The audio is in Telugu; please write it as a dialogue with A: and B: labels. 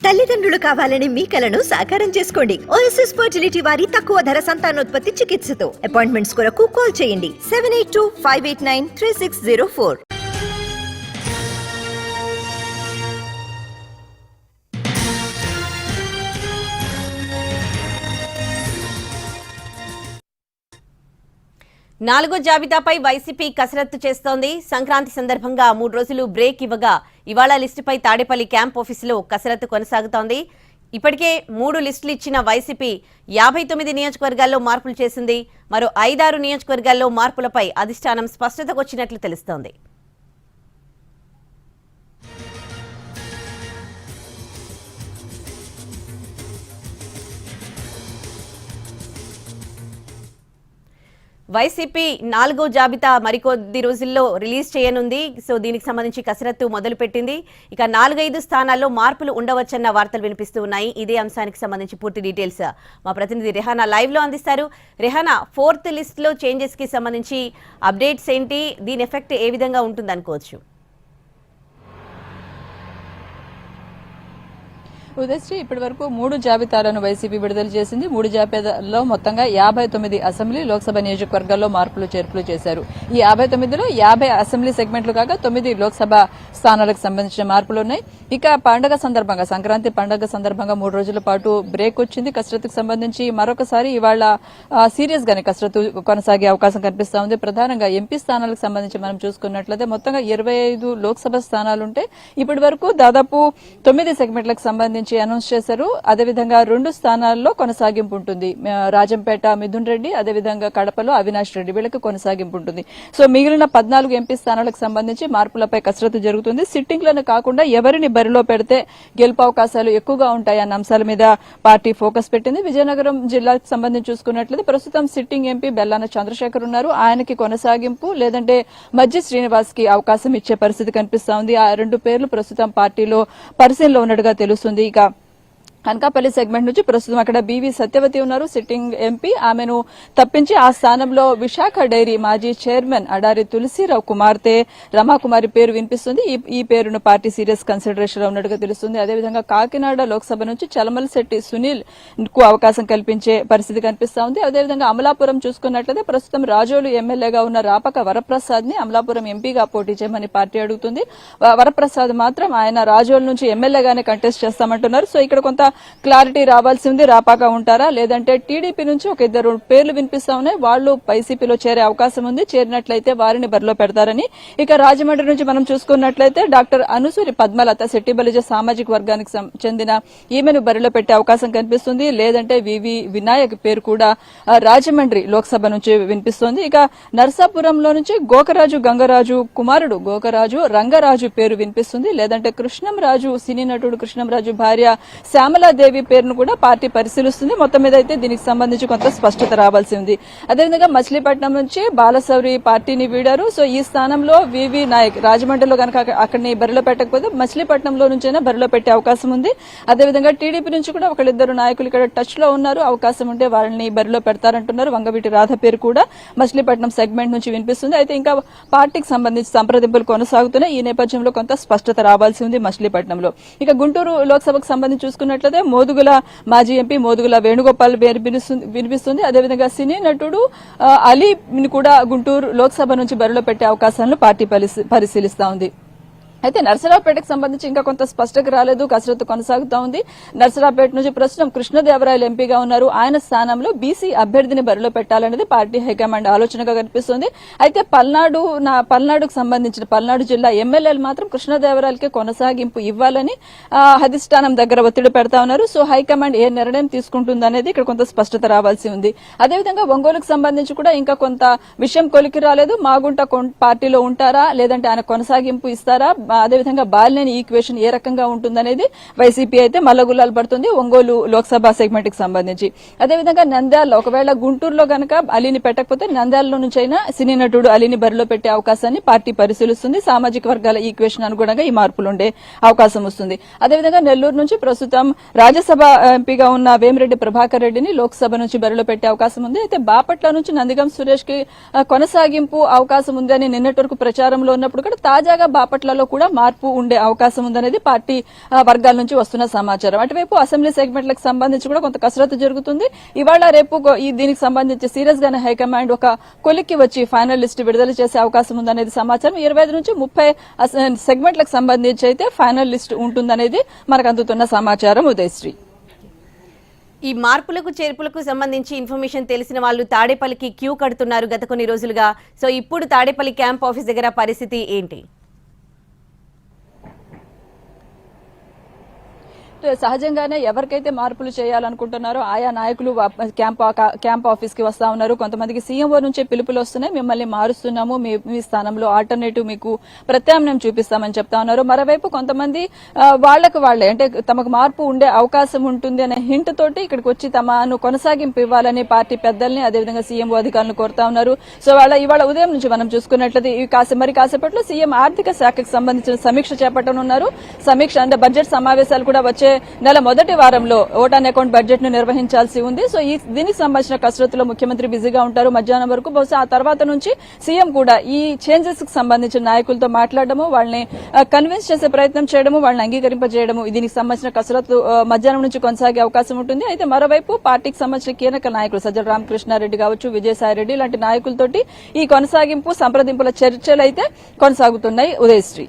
A: తల్లిదండ్రులు కావాలని మీ కలను సాకారం చేసుకోండి. ఓఎస్ఎస్ ఫర్టిలిటీ వారి తక్కువ ధర సంతానోత్పత్తి చికిత్సతో అపాయింట్మెంట్స్ కొరకు కాల్ చేయండి 7825893604.
B: నాలుగో జాబితాపై వైసీపీ కసరత్తు చేస్తోంది. సంక్రాంతి సందర్భంగా 3 రోజులు బ్రేక్ ఇవ్వగా ఇవాళ లిస్టుపై తాడేపల్లి క్యాంప్ ఆఫీసులో కసరత్తు కొనసాగుతోంది. ఇప్పటికే 3 లిస్టులు ఇచ్చిన వైసీపీ 59 నియోజకవర్గాల్లో మార్పులు చేసింది. మరో 5-6 నియోజకవర్గాల్లో మార్పులపై అధిష్టానం స్పష్టతకొచ్చినట్లు తెలుస్తోంది. వైసీపీ 4వ జాబితా మరికొద్ది రోజుల్లో రిలీజ్ చేయనుంది. సో దీనికి సంబంధించి కసరత్తు మొదలుపెట్టింది. ఇక 4-5 స్థానాల్లో మార్పులు ఉండవచ్చన్న వార్తలు వినిపిస్తూ ఉన్నాయి. ఇదే అంశానికి సంబంధించి పూర్తి డీటెయిల్స్ మా ప్రతినిధి రెహానా లైవ్ లో అందిస్తారు. రెహానా, 4th లిస్ట్ లో చేంజెస్ కి సంబంధించి అప్డేట్స్ ఏంటి? దీని ఎఫెక్ట్ ఏ విధంగా ఉంటుంది అనుకోవచ్చు?
C: ఉదయశ్రీ, ఇప్పటి వరకు 3 జాబితాలను వైసీపీ విడుదల చేసింది. 3 జాబితాల్లో మొత్తంగా 59 అసెంబ్లీ, లోక్సభ నియోజకవర్గాల్లో మార్పులు చేర్పులు చేశారు. ఈ 59లో 50 అసెంబ్లీ సెగ్మెంట్లు కాగా 9 లోక్సభ స్థానాలకు సంబంధించిన మార్పులు ఉన్నాయి. ఇక పండుగ సందర్భంగా, సంక్రాంతి పండుగ సందర్భంగా 3 రోజుల పాటు బ్రేక్ వచ్చింది. కసరత్తుకు సంబంధించి మరొకసారి ఇవాళ సీరియస్ గానే కసరత్తు కొనసాగే అవకాశం కనిపిస్తా ఉంది. ప్రధానంగా ఎంపీ స్థానాలకు సంబంధించి మనం చూసుకున్నట్లయితే మొత్తంగా 25 లోక్సభ స్థానాలుంటే ఇప్పటి వరకు దాదాపు 9 సెగ్మెంట్లకు సంబంధించి అనౌన్స్ చేశారు. అదేవిధంగా 2 స్థానాల్లో కొనసాగింపు ఉంటుంది. రాజంపేట మిథున్ రెడ్డి, అదేవిధంగా కడపలో అవినాష్ రెడ్డి, వీళ్ళకి కొనసాగింపు ఉంటుంది. సో మిగిలిన 14 ఎంపీ స్థానాలకు సంబంధించి మార్పులపై కసరత్తు జరుగుతుంది. సిట్టింగ్లను కాకుండా ఎవరిని బరిలో పెడితే గెలుపు అవకాశాలు ఎక్కువగా ఉంటాయన్న అంశాల మీద పార్టీ ఫోకస్ పెట్టింది. విజయనగరం జిల్లాకు సంబంధించి చూసుకున్నట్లయితే ప్రస్తుతం సిట్టింగ్ ఎంపీ బెల్లాన చంద్రశేఖర్ ఉన్నారు. ఆయనకి కొనసాగింపు లేదంటే మజ్జి శ్రీనివాస్ కి అవకాశం ఇచ్చే పరిస్థితి కనిపిస్తా ఉంది. ఆ 2 పేర్లు ప్రస్తుతం పార్టీలో పరిశీలనలో ఉన్నట్టుగా తెలుస్తుంది. ఇక అనకాపల్లి సెగ్మెంట్ నుంచి ప్రస్తుతం అక్కడ బీవీ సత్యవతి ఉన్నారు, సిట్టింగ్ ఎంపీ. ఆమెను తప్పించి ఆ స్థానంలో విశాఖ డైరీ మాజీ చైర్మన్ అడారి తులసిరావు కుమార్తె రమాకుమారి పేరు వినిపిస్తుంది. ఈ పేరును పార్టీ సీరియస్ కన్సిడరేషన్ లో ఉన్నట్టుగా తెలుస్తుంది. అదేవిధంగా కాకినాడ లోక్సభ నుంచి చలమలశెట్టి సునీల్ కు అవకాశం కల్పించే పరిస్థితి కనిపిస్తా ఉంది. అదేవిధంగా అమలాపురం చూసుకున్నట్లయితే ప్రస్తుతం రాజోలు ఎమ్మెల్యేగా ఉన్న రాపక వరప్రసాద్ ని అమలాపురం ఎంపీగా పోటీ చేయమని పార్టీ అడుగుతుంది. వరప్రసాద్ మాత్రం ఆయన రాజోలు నుంచి ఎమ్మెల్యేగానే కంటెస్ట్ చేస్తామంటున్నారు. సో ఇక్కడ కొంత క్లారిటీ రావాల్సి ఉంది. రాపాక ఉంటారా లేదంటే టీడీపీ నుంచి ఒక 2 పేర్లు వినిపిస్తా ఉన్నాయి. వాళ్లు వైసీపీలో చేరే అవకాశం ఉంది. చేరినట్లయితే వారిని బరిలో పెడతారని. ఇక రాజమండ్రి నుంచి మనం చూసుకున్నట్లయితే డాక్టర్ అనుసూరి పద్మలత శెట్టి బలిజ సామాజిక వర్గానికి చెందిన ఈమెను బరిలో పెట్టే అవకాశం కనిపిస్తుంది. లేదంటే వివి వినాయక్ పేరు కూడా రాజమండ్రి లోక్సభ నుంచి వినిపిస్తోంది. ఇక నర్సాపురంలో నుంచి గోకరాజు గంగరాజు కుమారుడు గోకరాజు రంగరాజు పేరు వినిపిస్తుంది. లేదంటే కృష్ణంరాజు సినీ నటుడు కృష్ణంరాజు భార్య శ్యామలాదేవి పేరును కూడా పార్టీ పరిశీలిస్తుంది. మొత్తం మీద అయితే దీనికి సంబంధించి కొంత స్పష్టత రావాల్సి ఉంది. అదేవిధంగా మచిలీపట్నం నుంచి బాలశౌరి పార్టీని వీడారు. సో ఈ స్థానంలో వివి నాయక్ రాజమండ్రిలో కనుక అక్కడిని బరిలో పెట్టకపోతే మచిలీపట్నంలో నుంచైనా బరిలో పెట్టే అవకాశం ఉంది. అదేవిధంగా టీడీపీ నుంచి కూడా 1-2 నాయకులు ఇక్కడ టచ్ లో ఉన్నారు. అవకాశం ఉంటే వాళ్ళని బరిలో పెడతారంటున్నారు. వంగవీటి రాధ పేరు కూడా మచిలీపట్నం సెగ్మెంట్ నుంచి వినిపిస్తుంది. అయితే ఇంకా పార్టీకి సంబంధించి సంప్రదింపులు కొనసాగుతున్నాయి. ఈ నేపథ్యంలో కొంత స్పష్టత రావాల్సి ఉంది మచిలీపట్నంలో. ఇక గుంటూరు లోక్సభకు సంబంధించి చూసుకున్నట్లయితే మోదుగుల మాజీ ఎంపీ మోదుగుల వేణుగోపాల్ వినిపిస్తుంది. అదేవిధంగా సినీ నటుడు అలీని కూడా గుంటూరు లోక్సభ నుంచి బరిలో పెట్టే అవకాశాలను పార్టీ పరిశీలిస్తా ఉంది. అయితే నర్సరావుపేటకు సంబంధించి ఇంకా కొంత స్పష్టత రాలేదు. కసరత్తు కొనసాగుతా ఉంది. నర్సరావుపేట నుంచి ప్రస్తుతం కృష్ణదేవరాయలు ఎంపీగా ఉన్నారు. ఆయన స్థానంలో బీసీ అభ్యర్థిని బరిలో పెట్టాలనేది పార్టీ హైకమాండ్ ఆలోచనగా కనిపిస్తుంది. అయితే పల్నాడుకు సంబంధించిన పల్నాడు జిల్లా ఎమ్మెల్యేలు మాత్రం కృష్ణదేవరాయలకే కొనసాగింపు ఇవ్వాలని అధిష్టానం దగ్గర ఒత్తిడి పెడతా ఉన్నారు. సో హైకమాండ్ ఏ నిర్ణయం తీసుకుంటుందనేది ఇక్కడ కొంత స్పష్టత రావాల్సి ఉంది. అదేవిధంగా ఒంగోలుకు సంబంధించి కూడా ఇంకా కొంత విషయం కొలికి రాలేదు. మాగుంట పార్టీలో ఉంటారా లేదంటే ఆయన కొనసాగింపు ఇస్తారా, అదేవిధంగా బాలినేని ఈక్వేషన్ ఏ రకంగా ఉంటుందనేది వైసీపీ అయితే మల్లగుల్లాలు పడుతుంది ఒంగోలు లోక్సభ సెగ్మెంట్ కి సంబంధించి. అదేవిధంగా నంద్యాల ఒకవేళ గుంటూరులో గనక అలీని పెట్టకపోతే నంద్యాలలో నుంచైనా సినీ నటుడు అలీని బరిలో పెట్టే అవకాశాన్ని పార్టీ పరిశీలిస్తుంది. సామాజిక వర్గాల ఈక్వేషన్ అనుగుణంగా ఈ మార్పులు ఉండే అవకాశం వస్తుంది. అదేవిధంగా నెల్లూరు నుంచి ప్రస్తుతం రాజ్యసభ ఎంపీగా ఉన్న వేమిరెడ్డి ప్రభాకర్ రెడ్డిని లోక్సభ నుంచి బరిలో పెట్టే అవకాశం ఉంది. అయితే బాపట్ల నుంచి నందిగం సురేష్ కి కొనసాగింపు అవకాశం ఉందని నిన్నటి వరకు ప్రచారంలో ఉన్నప్పుడు కూడా తాజాగా బాపట్లలో కూడా మార్పు ఉండే అవకాశం ఉందనేది పార్టీ వర్గాల నుంచి వస్తున్న సమాచారం. అటువైపు అసెంబ్లీ సెగ్మెంట్లకు సంబంధించి కూడా కొంత కసరత్తు జరుగుతుంది. ఇవాళ రేపు దీనికి సంబంధించి సీరియస్ గానే హైకమాండ్ ఒక కొలిక్కి వచ్చి ఫైనల్ లిస్ట్ విడుదల చేసే అవకాశం ఉందనేది సమాచారం. 25 నుంచి 30 సెగ్మెంట్లకు సంబంధించి అయితే ఫైనల్ లిస్ట్ ఉంటుందనేది మనకు అందుతున్న సమాచారం. ఉదయశ్రీ,
B: ఈ మార్పులకు చేర్పులకు సంబంధించి ఇన్ఫర్మేషన్ తెలిసిన వాళ్ళు తాడేపల్లికి క్యూ కడుతున్నారు గత కొన్ని రోజులుగా. సో ఇప్పుడు తాడేపల్లి క్యాంప్ ఆఫీస్ దగ్గర పరిస్థితి ఏంటి?
C: సహజంగానే ఎవరికైతే మార్పులు చేయాలనుకుంటున్నారో ఆయా నాయకులు క్యాంప్ ఆఫీస్ కి వస్తా ఉన్నారు. కొంతమందికి సీఎంఓ నుంచే పిలుపులు వస్తున్నాయి, మిమ్మల్ని మారుస్తున్నాము, మీ స్థానంలో ఆల్టర్నేటివ్ మీకు ప్రత్యామ్నాయం చూపిస్తామని చెప్తా ఉన్నారు. మరోవైపు కొంతమంది వాళ్లే అంటే తమకు మార్పు ఉండే అవకాశం ఉంటుంది అనే హింట్ తోటి ఇక్కడికి వచ్చి తమను కొనసాగింపు ఇవ్వాలని పార్టీ పెద్దల్ని అదేవిధంగా సీఎంఓ అధికారులను కోరుతా ఉన్నారు. సో ఇవాళ ఉదయం నుంచి మనం చూసుకున్నట్లయితే మరి కాసేపట్లో సీఎం ఆర్థిక శాఖకు సంబంధించిన సమీక్ష చేపట్టనున్నారు. సమీక్ష అంటే బడ్జెట్ సమావేశాలు కూడా వచ్చే నెల మొదటి వారంలో ఓట్ ఆన్ అకౌంట్ బడ్జెట్ ను నిర్వహించాల్సి ఉంది. సో దీనికి సంబంధించిన కసరత్తులో ముఖ్యమంత్రి బిజీగా ఉంటారు మధ్యాహ్నం వరకు. బహుశా ఆ తర్వాత నుంచి సీఎం కూడా ఈ చేంజెస్ కు సంబంధించిన నాయకులతో మాట్లాడడము, వాళ్ళని కన్విన్స్ చేసే ప్రయత్నం చేయడము, వాళ్ళని అంగీకరింపజేయడము, దీనికి సంబంధించిన కసరత్తు మధ్యాహ్నం నుంచి కొనసాగే అవకాశం ఉంటుంది. అయితే మరోవైపు పార్టీకి సంబంధించిన కీలక నాయకులు సజ్జల రామకృష్ణారెడ్డి కావచ్చు, విజయసాయిరెడ్డి లాంటి నాయకులతోటి ఈ కొనసాగింపు సంప్రదింపుల చర్చలు అయితే కొనసాగుతున్నాయి. ఉదయశ్రీ.